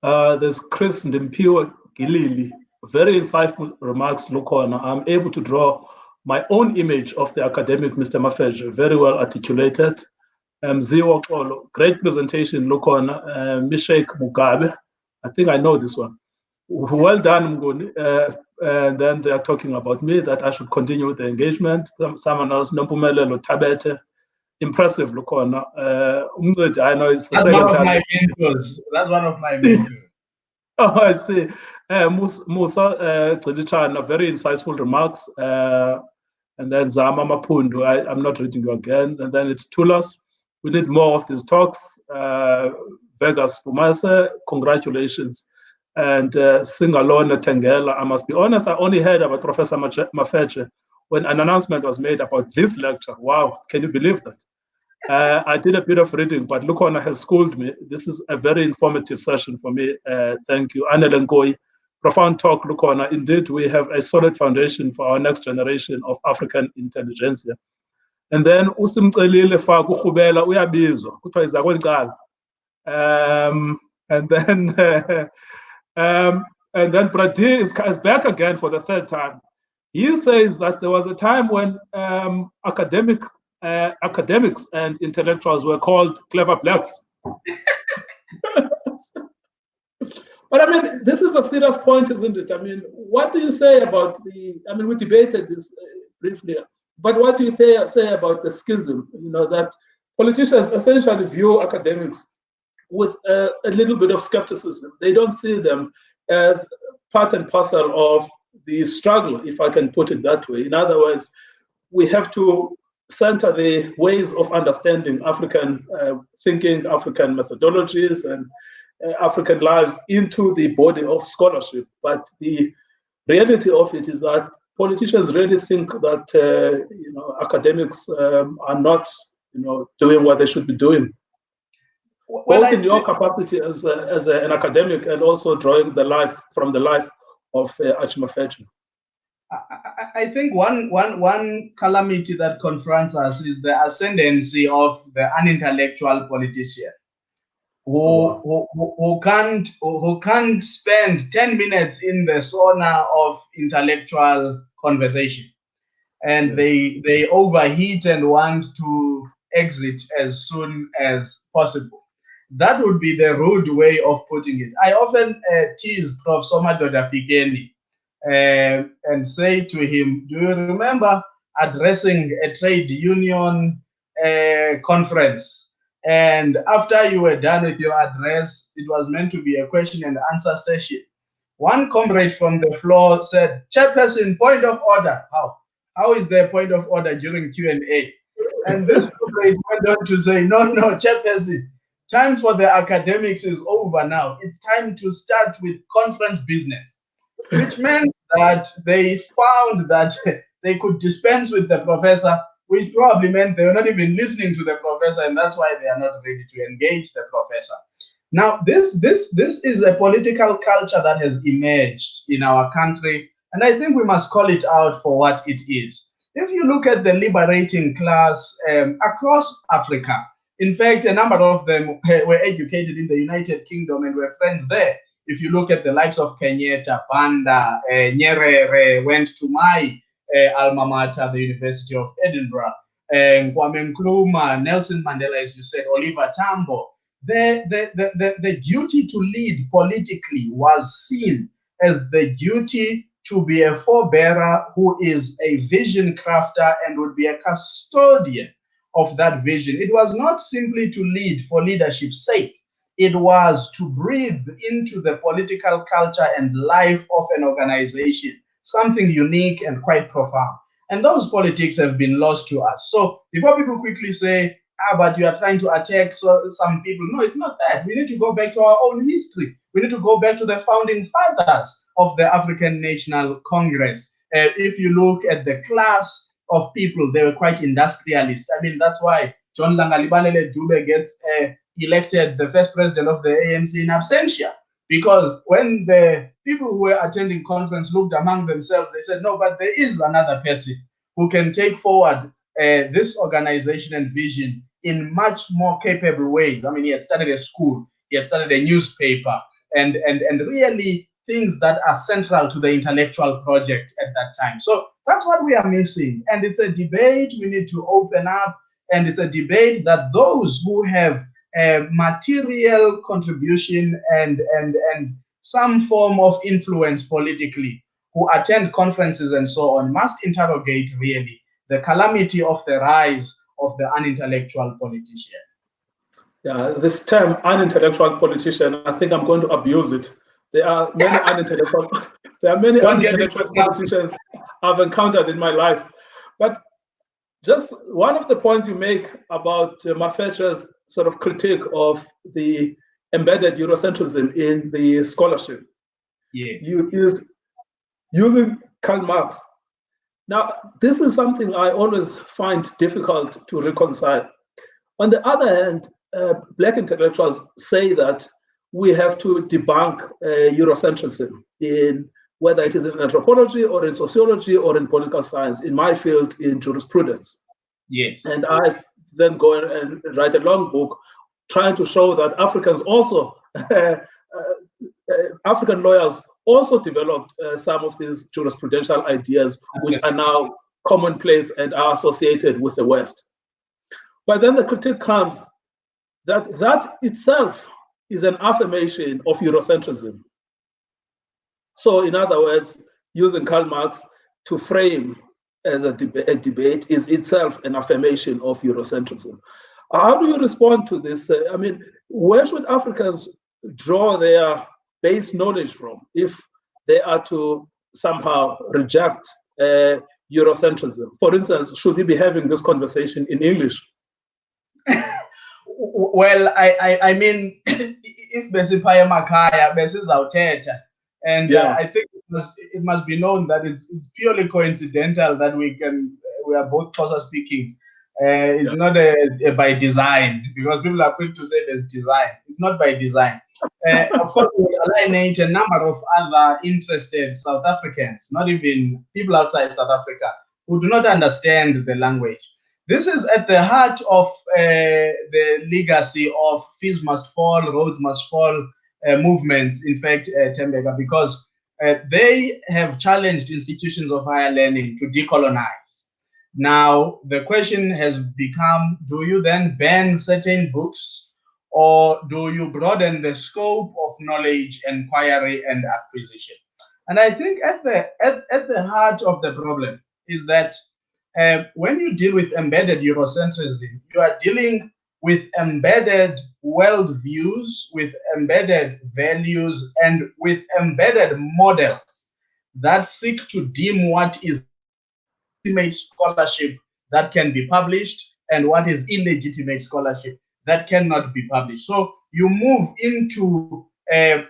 There's Chris Ndimpiwe Gilili, very insightful remarks, Lukhona. I'm able to draw my own image of the academic Mr. Mafeje, very well articulated. Ziwa Xolo, great presentation, Lukhona. Mishek Mugabe, I think I know this one. Well done, Mnguni. And then they are talking about me, that I should continue with the engagement. Someone else, Nompumelelo Tabete. Impressive, Lukhona. I know it's the second time. That's one of my mentors. Oh, I see. Musa Tsidichana, very insightful remarks. And then Zama Mapundu, I'm not reading you again. And then it's Tulas. We need more of these talks. Vegas Fumase, congratulations. And Singalona Tengela, I must be honest, I only heard about Professor Mafeje when an announcement was made about this lecture. Wow, can you believe that? I did a bit of reading, but Lukhona has schooled me. This is a very informative session for me. Thank you. Anele Ngoi, profound talk, Lukhona. Indeed, we have a solid foundation for our next generation of African intelligentsia. And then usimcelile fa kukhubela uyabizwa kuthiwa iza kwelicala. And then Brady is back again for the third time. He says that there was a time when academics and intellectuals were called clever blacks. But I mean, this is a serious point, isn't it? I mean, what do you say about we debated this briefly, but what do you say about the schism? You know, that politicians essentially view academics with a little bit of skepticism. They don't see them as part and parcel of the struggle, if I can put it that way. In other words, we have to center the ways of understanding African thinking, African methodologies, and African lives into the body of scholarship. But the reality of it is that politicians really think that academics are not doing what they should be doing. Well, both in your capacity as an academic and also drawing from the life of Archie Mafeje. I think one calamity that confronts us is the ascendancy of the unintellectual politician who can't spend 10 minutes in the sauna of intellectual conversation, and they overheat and want to exit as soon as possible. That would be the rude way of putting it. I often tease Prof. Somadoda Fikeni and say to him, do you remember addressing a trade union conference? And after you were done with your address, it was meant to be a question and answer session. One comrade from the floor said, Chairperson, point of order. How is there a point of order during Q&A? And this comrade went on to say, no, Chairperson, time for the academics is over now. It's time to start with conference business, which meant that they found that they could dispense with the professor, which probably meant they were not even listening to the professor, and that's why they are not ready to engage the professor. Now, this is a political culture that has emerged in our country And I think we must call it out for what it is. If you look at the liberating class across Africa, in fact, a number of them were educated in the United Kingdom and were friends there. If you look at the likes of Kenyatta, Banda, Nyerere went to my alma mater, the University of Edinburgh, Kwame Nkrumah, Nelson Mandela, as you said, Oliver Tambo. The duty to lead politically was seen as the duty to be a forebearer who is a vision crafter and would be a custodian of that vision. It was not simply to lead for leadership's sake. It was to breathe into the political culture and life of an organization, something unique and quite profound. And those politics have been lost to us. So before people quickly say, but you are trying to attack some people. No, it's not that. We need to go back to our own history. We need to go back to the founding fathers of the African National Congress. If you look at the class of people, they were quite industrialist. I mean, that's why John Langalibalele Dube gets elected the first president of the ANC in absentia. Because when the people who were attending conference looked among themselves, they said, no, but there is another person who can take forward this organization and vision in much more capable ways. I mean, he had started a school, he had started a newspaper, and really things that are central to the intellectual project at that time. So that's what we are missing. And it's a debate we need to open up, and it's a debate that those who have a material contribution and some form of influence politically, who attend conferences and so on, must interrogate really the calamity of the rise of the unintellectual politician. Yeah, this term unintellectual politician, I think I'm going to abuse it. There are many unintellectual politicians I've encountered in my life. But just one of the points you make about Mafeje's sort of critique of the embedded Eurocentrism in the scholarship, is using Karl Marx. Now, this is something I always find difficult to reconcile. On the other hand, Black intellectuals say that we have to debunk Eurocentrism in whether it is in anthropology or in sociology or in political science, in my field, in jurisprudence. Yes. And I then go and write a long book trying to show that Africans also, African lawyers also developed some of these jurisprudential ideas, which are now commonplace and are associated with the West. But then the critique comes that that itself is an affirmation of Eurocentrism. So in other words, using Karl Marx to frame as a debate is itself an affirmation of Eurocentrism. How do you respond to this? I mean, where should Africans draw their base knowledge from if they are to somehow reject Eurocentrism? For instance, should we be having this conversation in English? Well, I mean, if Besipaya Makaya, Besizawuthetha, and I think it must be known that it's purely coincidental that we are both Xhosa speaking. It's not by design, because people are quick to say there's design. It's not by design. Of course, we alienate a number of other interested South Africans, not even people outside South Africa, who do not understand the language. This is at the heart of the legacy of fees must fall, roads must fall movements, in fact, Tembeka, because they have challenged institutions of higher learning to decolonize. Now, the question has become, do you then ban certain books, or do you broaden the scope of knowledge, inquiry, and acquisition? And I think at the heart of the problem is that when you deal with embedded Eurocentrism, you are dealing with embedded worldviews, with embedded values, and with embedded models that seek to deem what is legitimate scholarship that can be published and what is illegitimate scholarship that cannot be published. So you move into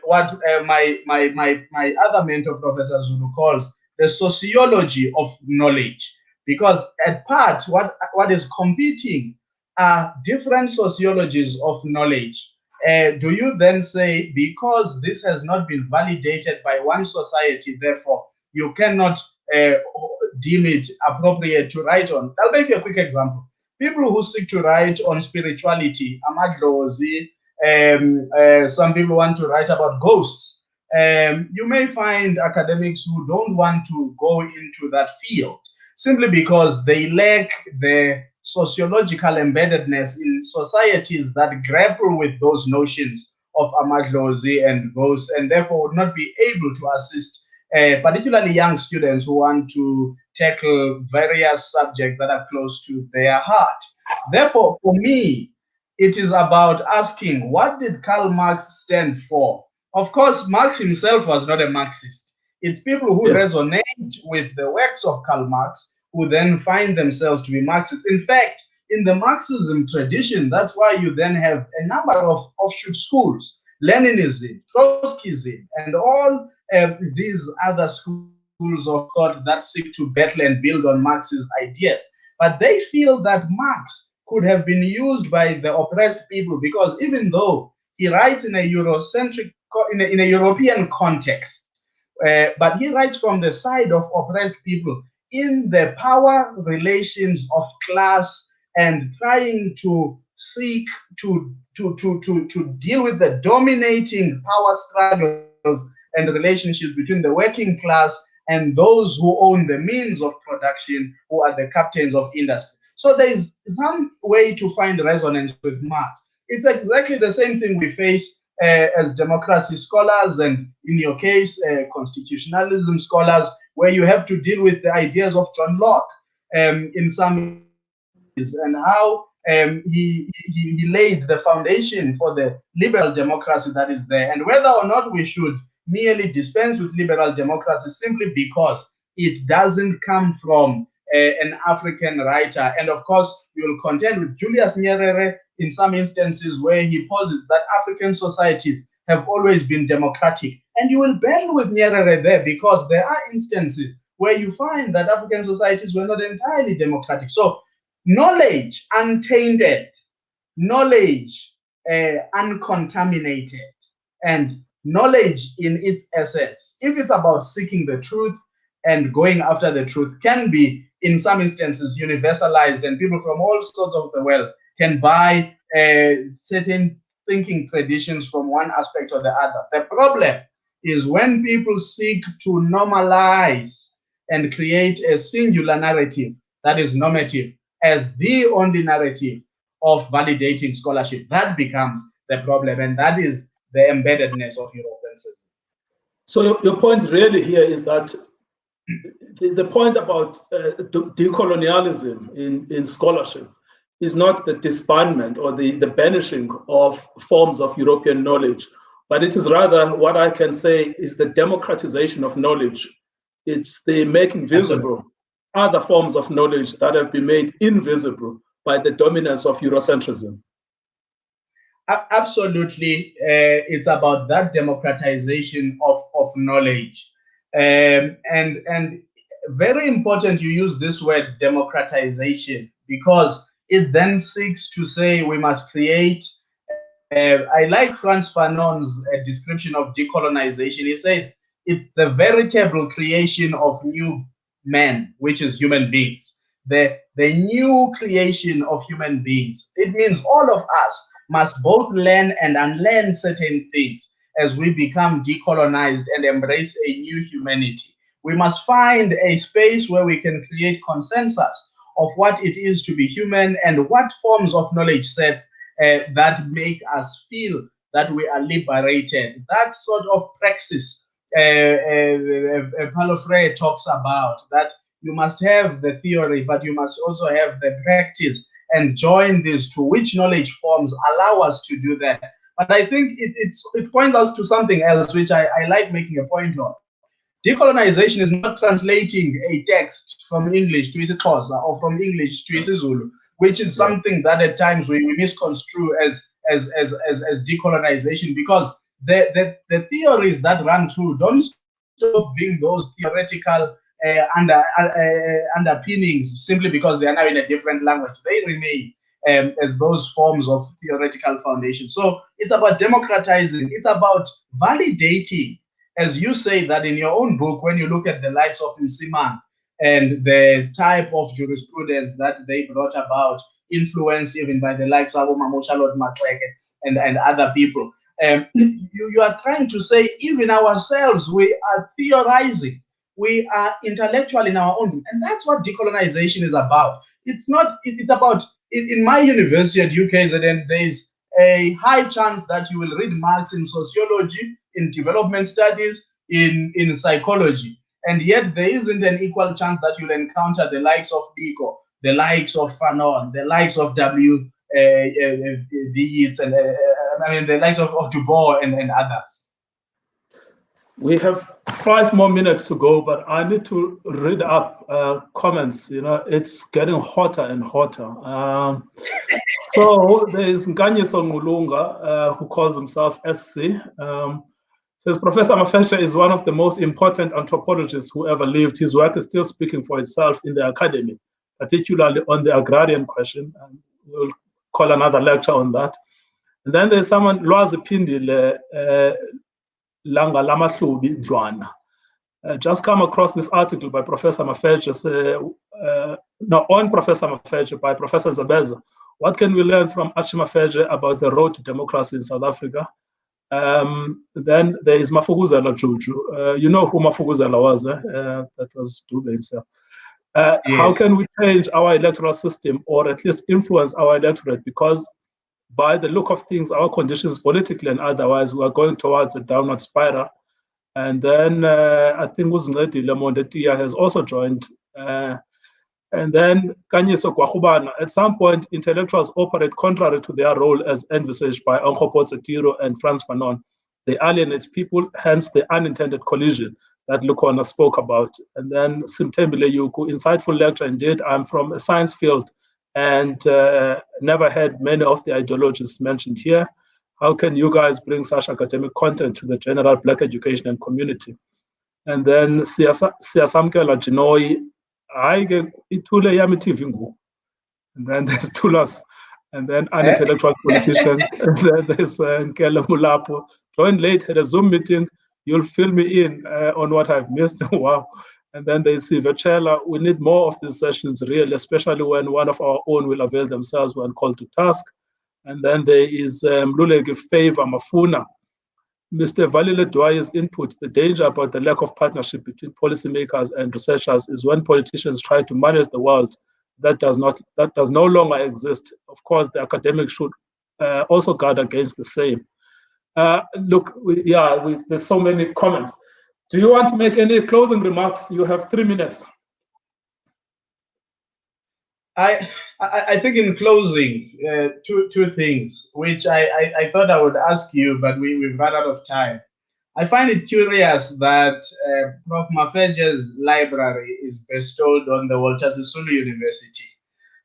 what my other mentor, Professor Zulu, calls the sociology of knowledge. Because at part, what is competing are different sociologies of knowledge. Do you then say, because this has not been validated by one society, therefore you cannot deem it appropriate to write on. I'll make you a quick example. People who seek to write on spirituality, amadlozi, some people want to write about ghosts. You may find academics who don't want to go into that field simply because they lack the sociological embeddedness in societies that grapple with those notions of amadlozi and ghosts, and therefore would not be able to assist particularly young students who want to tackle various subjects that are close to their heart. Therefore, for me, it is about asking, what did Karl Marx stand for? Of course, Marx himself was not a Marxist. It's people who resonate with the works of Karl Marx who then find themselves to be Marxists. In fact, in the Marxism tradition, that's why you then have a number of offshoot schools, Leninism, Trotskyism, and all these other schools of thought that seek to battle and build on Marx's ideas. But they feel that Marx could have been used by the oppressed people, because even though he writes in a Eurocentric, in a European context, but he writes from the side of oppressed people in the power relations of class and trying to seek to deal with the dominating power struggles and relationships between the working class and those who own the means of production, who are the captains of industry. So there is some way to find resonance with Marx. It's exactly the same thing we face as democracy scholars, and in your case, constitutionalism scholars, where you have to deal with the ideas of John Locke in some ways, and how he laid the foundation for the liberal democracy that is there, and whether or not we should merely dispense with liberal democracy simply because it doesn't come from an African writer. And of course, you will contend with Julius Nyerere in some instances where he posits that African societies have always been democratic. And you will battle with Nyerere there, because there are instances where you find that African societies were not entirely democratic. So knowledge untainted, knowledge uncontaminated, and knowledge in its essence, if it's about seeking the truth and going after the truth, can be in some instances universalized, and people from all sorts of the world can buy certain thinking traditions from one aspect or the other. The problem is when people seek to normalize and create a singular narrative that is normative as the only narrative of validating scholarship. That becomes the problem, and that is the embeddedness of Eurocentrism. So your point really here is that the point about decolonialism in scholarship is not the disbandment or the banishing of forms of European knowledge, but it is rather what I can say is the democratization of knowledge. It's the making visible other forms of knowledge that have been made invisible by the dominance of Eurocentrism. Absolutely, it's about that democratization of knowledge, and very important you use this word democratization, because it then seeks to say we must create. I like Frantz Fanon's description of decolonization. He says it's the veritable creation of new men, which is human beings. The new creation of human beings. It means all of us must both learn and unlearn certain things as we become decolonized and embrace a new humanity. We must find a space where we can create consensus of what it is to be human and what forms of knowledge sets that make us feel that we are liberated. That sort of praxis Paulo Freire talks about, that you must have the theory, but you must also have the practice, and join these two, which knowledge forms allow us to do that. But I think it points us to something else, which I like making a point on. Decolonization is not translating a text from English to isiXhosa or from English to isiZulu, which is something that at times we misconstrue as decolonization, because the theories that run through don't stop being those theoretical underpinnings simply because they are now in a different language. They remain as those forms of theoretical foundation. So it's about democratizing. It's about validating as you say that in your own book, when you look at the likes of Nsimang and the type of jurisprudence that they brought about, influenced even by the likes of Mamoshalot Makleke and other people, you are trying to say even ourselves, we are theorizing. We are intellectual in our own, and that's what decolonization is about. It's not. It's about. In my university at UKZN, there's a high chance that you will read Marx in sociology, in development studies, in psychology, and yet there isn't an equal chance that you'll encounter the likes of Biko, the likes of Fanon, the likes of W. Dietz, and I mean the likes of Du Bois and others. We have 5 more minutes to go, but I need to read up comments. You know, it's getting hotter and hotter. So there is Nkanyiso Ngulunga, who calls himself SC. Says, Professor Mafeje is one of the most important anthropologists who ever lived. His work is still speaking for itself in the academy, particularly on the agrarian question. And we'll call another lecture on that. And then there's someone, Lwazi Pindile, Langa Lamahlubi Ndlwana. Just come across this article by Professor Mafeje, on Professor Mafeje by Professor Zabeza. What can we learn from Archie Mafeje about the road to democracy in South Africa? Then there is Mafuguzela Juju. You know who Mafuguzela was, that was Dube himself. Yeah. How can we change our electoral system, or at least influence our electorate? Because by the look of things, our conditions politically and otherwise, we are going towards a downward spiral. And then I think Uznedi Lemondetia has also joined. And then Kanyiso Kwahubana, at some point, intellectuals operate contrary to their role as envisaged by Onko Potsetiro and Frantz Fanon. They alienate people, hence the unintended collision that Lukhona spoke about. And then Simtembile Yuku, insightful lecture indeed. I'm from a science field and never had many of the ideologies mentioned here. How can you guys bring such academic content to the general Black education and community? And then Siyasamkela Jinoi, and then there's Tulas, and then unintellectual politicians, and then there's Nkele Mulapo. Join late, had a Zoom meeting, you'll fill me in on what I've missed. Wow. And then there's Sivachela. We need more of these sessions, really, especially when one of our own will avail themselves when called to task. And then there is Mluleke Favor Mafuna. Mr. Valile Dwaye's input, the danger about the lack of partnership between policymakers and researchers is when politicians try to manage the world that does no longer exist. Of course, the academics should also guard against the same. Look, there's so many comments. Do you want to make any closing remarks? You have 3 minutes. I think in closing, two things, which I thought I would ask you, but we've run out of time. I find it curious that Prof. Mafeje's library is bestowed on the Walter Sisulu University,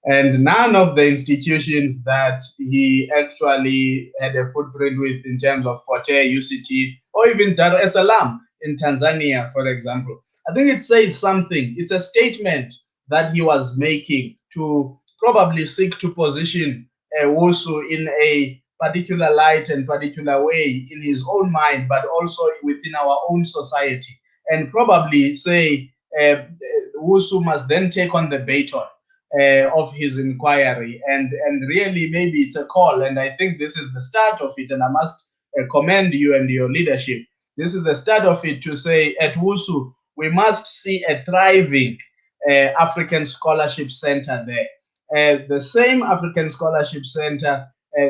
and none of the institutions that he actually had a footprint with in terms of Forte, UCT, or even Dar es Salaam in Tanzania, for example. I think it says something. It's a statement that he was making to probably seek to position WUSU in a particular light and particular way in his own mind, but also within our own society, and probably say WUSU must then take on the baton of his inquiry, and really maybe it's a call, and I think this is the start of it, and I must commend you and your leadership. This is the start of it to say at WUSU we must see a thriving African Scholarship Center there. The same African Scholarship Center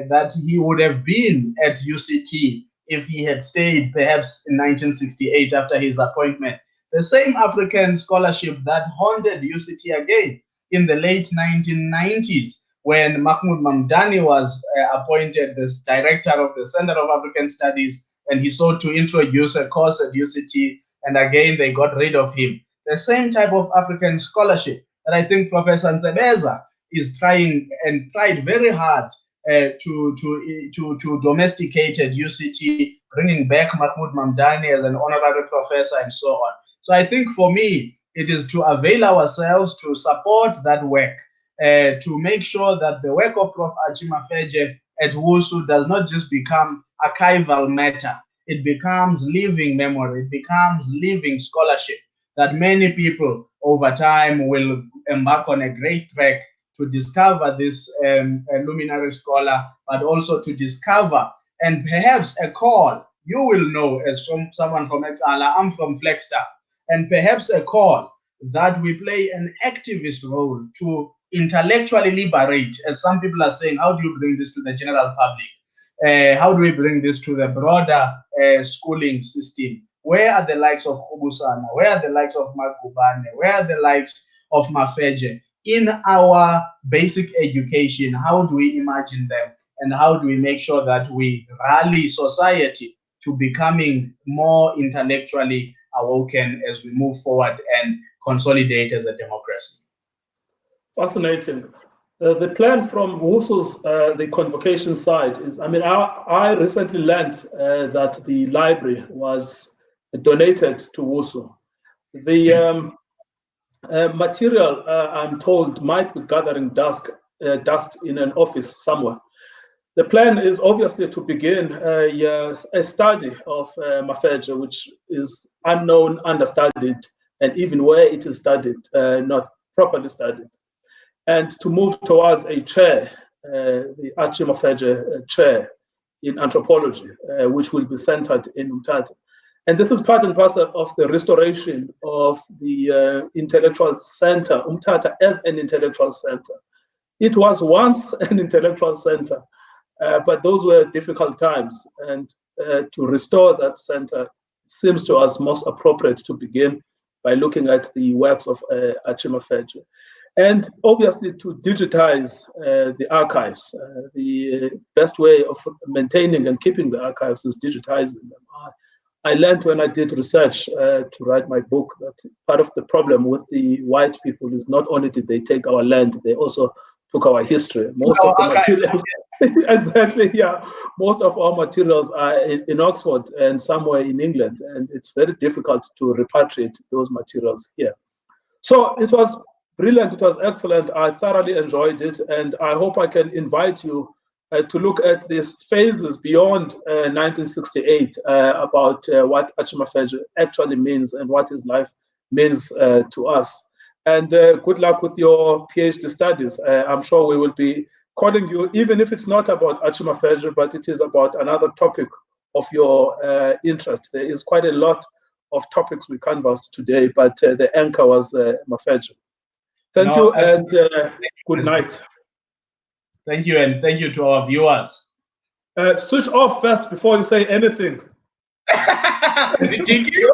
that he would have been at UCT if he had stayed perhaps in 1968 after his appointment. The same African scholarship that haunted UCT again in the late 1990s when Mahmoud Mamdani was appointed as director of the Center of African Studies, and he sought to introduce a course at UCT, and again they got rid of him. The same type of African scholarship that I think Professor Ntsebeza is trying and tried very hard to domesticate at UCT, bringing back Mahmoud Mamdani as an honorary professor and so on. So I think for me, it is to avail ourselves to support that work, to make sure that the work of Prof. Archie Mafeje at WUSU does not just become archival matter. it becomes living memory, it becomes living scholarship that many people over time will embark on a great trek to discover this luminary scholar, but also to discover and perhaps a call. You will know, as from someone from Exala, I'm from Flagstaff, and perhaps a call that we play an activist role to intellectually liberate, as some people are saying. How do you bring this to the general public? How do we bring this to the broader schooling system? Where are the likes of Obusana? Where are the likes of Magubane? Where are the likes of Mafeje? In our basic education, how do we imagine them? And how do we make sure that we rally society to becoming more intellectually awoken as we move forward and consolidate as a democracy? Fascinating. The plan from WUSU's, the convocation side is, I mean, I recently learned that the library was donated to WUSU. The material, I'm told, might be gathering dust in an office somewhere. The plan is obviously to begin a study of Mafeje, which is unknown, understudied, and even where it is studied, not properly studied, and to move towards a chair, the Archie Mafeje chair in anthropology, which will be centered in Umtata. And this is part and parcel of the restoration of the intellectual center, Umtata as an intellectual center. It was once an intellectual center, but those were difficult times. And to restore that center seems to us most appropriate to begin by looking at the works of Archie Mafeje. And obviously to digitize the archives. The best way of maintaining and keeping the archives is digitizing them. I learned when I did research to write my book that part of the problem with the white people is not only did they take our land, they also took our history. Most of the material, exactly, yeah. Most of our materials are in Oxford and somewhere in England, and it's very difficult to repatriate those materials here. So it was brilliant, it was excellent. I thoroughly enjoyed it, and I hope I can invite you to look at these phases beyond 1968 about what Archie Mafeje actually means and what his life means to us. And good luck with your PhD studies. I'm sure we will be calling you, even if it's not about Archie Mafeje, but it is about another topic of your interest. There is quite a lot of topics we canvassed today, but the anchor was Mafeje. Thank you, and good night. Thank you, and thank you to our viewers. Switch off first before you say anything. Thank you.